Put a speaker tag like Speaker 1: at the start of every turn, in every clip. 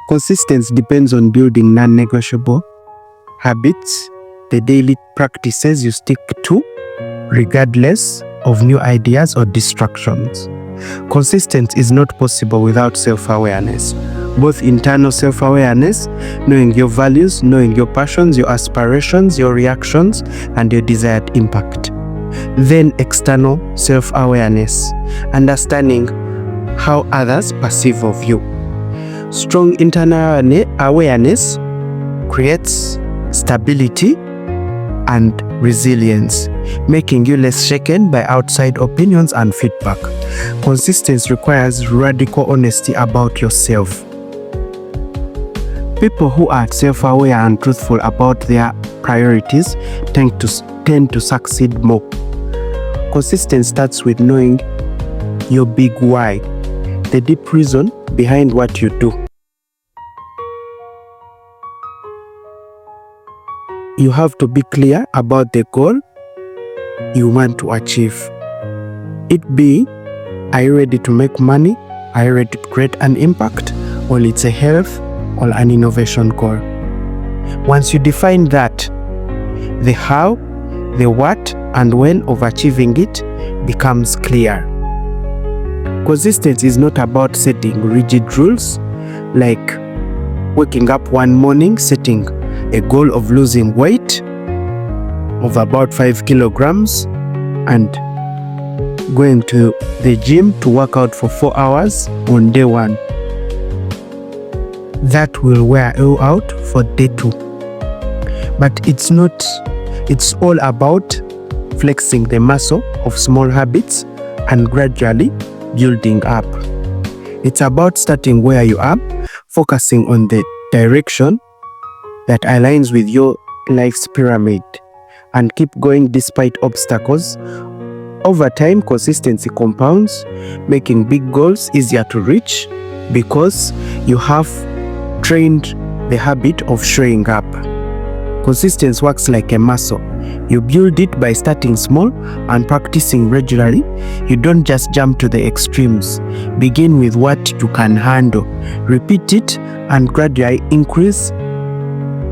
Speaker 1: Consistency depends on building non-negotiable habits, the daily practices you stick to, regardless of new ideas or distractions. Consistency is not possible without self-awareness. Both internal self-awareness, knowing your values, knowing your passions, your aspirations, your reactions, and your desired impact. Then external self-awareness, understanding how others perceive of you. Strong internal awareness creates stability and resilience, making you less shaken by outside opinions and feedback. Consistency requires radical honesty about yourself. People who are self-aware and truthful about their priorities tend to succeed more. Consistency starts with knowing your big why, the deep reason behind what you do. You have to be clear about the goal you want to achieve. It being, are you ready to make money? Are you ready to create an impact? Or it's a health or an innovation goal. Once you define that, the how, the what, and when of achieving it becomes clear. Consistency is not about setting rigid rules, like waking up one morning, setting a goal of losing weight of about 5 kilograms and going to the gym to work out for 4 hours on day 1. That will wear you out for day 2. But it's all about flexing the muscle of small habits and gradually building up. It's about starting where you are, focusing on the direction that aligns with your life's pyramid, and keep going despite obstacles. Over time, consistency compounds, making big goals easier to reach because you have trained the habit of showing up. Consistency works like a muscle. You build it by starting small and practicing regularly. You don't just jump to the extremes. Begin with what you can handle. Repeat it and gradually increase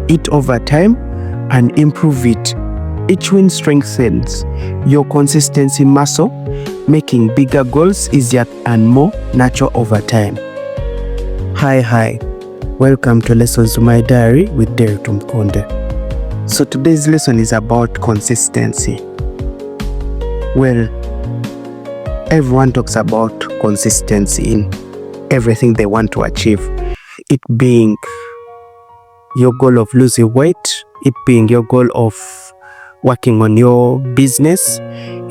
Speaker 1: it over time and improve it. Each win strengthens your consistency muscle, making bigger goals easier and more natural over time. Hi. Welcome to Lessons to My Diary with Derek Tumkonde. So today's lesson is about consistency. Well, everyone talks about consistency in everything they want to achieve. It being your goal of losing weight, it being your goal of working on your business,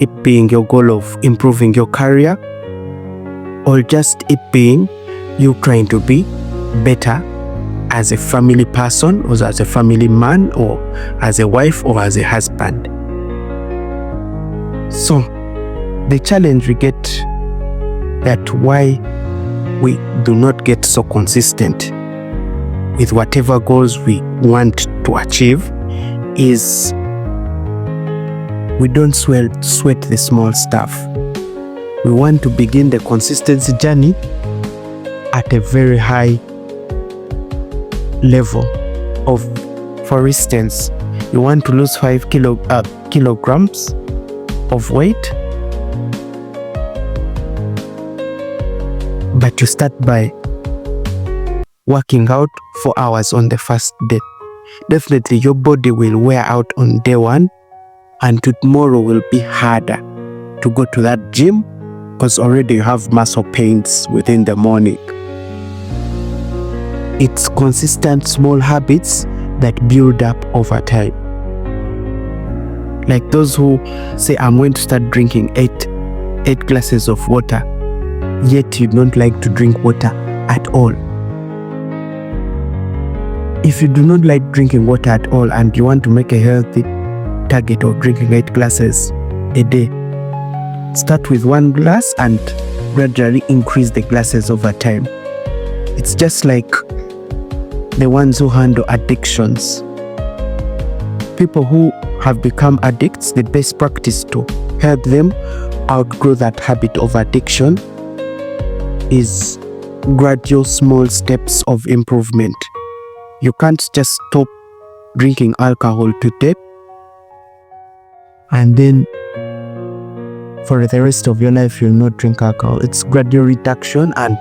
Speaker 1: it being your goal of improving your career, or just it being you trying to be better as a family person, or as a family man, or as a wife, or as a husband. So the challenge we get, that why we do not get so consistent with whatever goals we want to achieve, is we don't sweat the small stuff. We want to begin the consistency journey at a very high level of, for instance, you want to lose 5 kilograms of weight, but you start by working out 4 hours on the first day. Definitely your body will wear out on day 1, and tomorrow will be harder to go to that gym because already you have muscle pains within the morning. It's consistent small habits that build up over time. Like those who say, I'm going to start drinking 8 glasses of water, yet you don't like to drink water at all. If you do not like drinking water at all and you want to make a healthy target of drinking 8 glasses a day, start with 1 glass and gradually increase the glasses over time. It's just like the ones who handle addictions. People who have become addicts, the best practice to help them outgrow that habit of addiction is gradual small steps of improvement. You can't just stop drinking alcohol today and then for the rest of your life you'll not drink alcohol. It's gradual reduction, and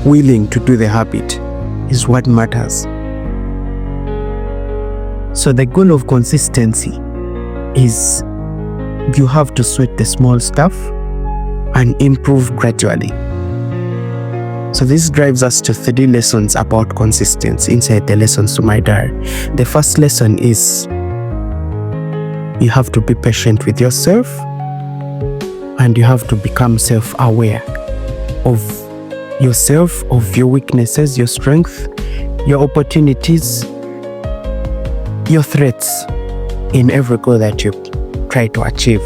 Speaker 1: willing to do the habit is what matters. So the goal of consistency is you have to sweat the small stuff and improve gradually. So this drives us to 3 lessons about consistency inside the lessons to my diary. The first lesson is you have to be patient with yourself, and you have to become self-aware of yourself, of your weaknesses, your strength, your opportunities, your threats in every goal that you try to achieve.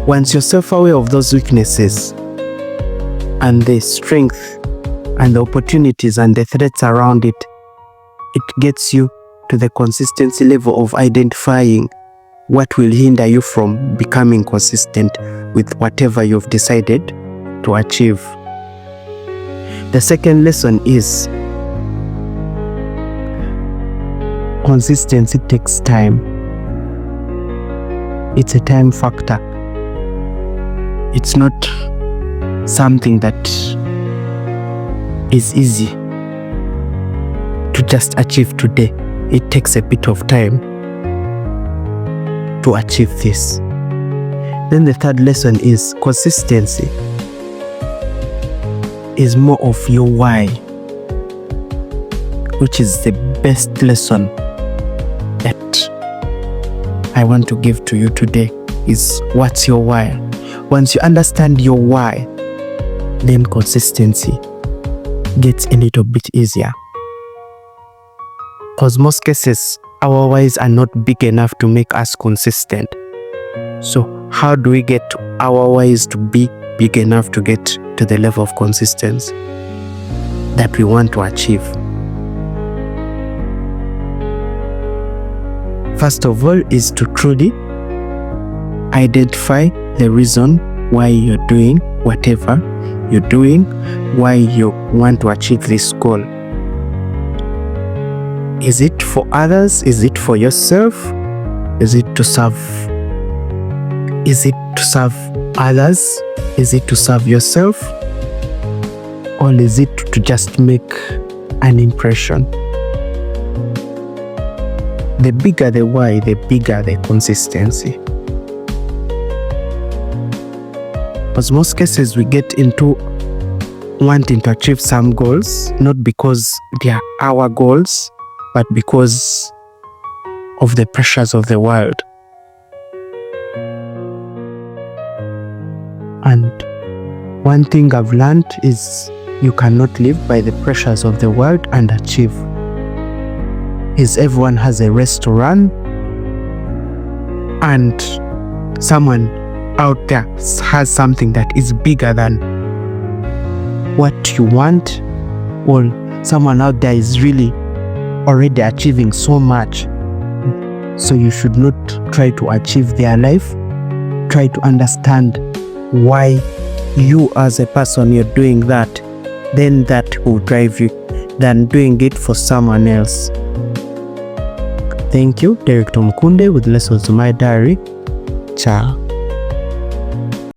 Speaker 1: Once you're self-aware of those weaknesses and the strength and the opportunities and the threats around it, it gets you to the consistency level of identifying what will hinder you from becoming consistent with whatever you've decided to achieve. The second lesson is consistency takes time. It's a time factor. It's not something that is easy to just achieve today. It takes a bit of time to achieve this. Then the third lesson is consistency is more of your why, which is the best lesson that I want to give to you today. Is what's your why? Once you understand your why, then consistency gets a little bit easier. Because most cases, our whys are not big enough to make us consistent. So how do we get our whys to be big enough to get to the level of consistency that we want to achieve? First of all is to truly identify the reason why you're doing whatever you're doing, why you want to achieve this goal. Is it for others? Is it for yourself? Is it to serve? Is it to serve others? Is it to serve yourself? Or is it to just make an impression? The bigger the why, the bigger the consistency. Because most cases we get into wanting to achieve some goals, not because they are our goals, but because of the pressures of the world. And one thing I've learned is you cannot live by the pressures of the world and achieve. Is everyone has a race to run, and someone out there has something that is bigger than what you want, or someone out there is really already achieving so much. So you should not try to achieve their life. Try to understand why you as a person you're doing that, then that will drive you than doing it for someone else. Thank you, Derek Tom Kunde with Lessons to My Diary. Ciao.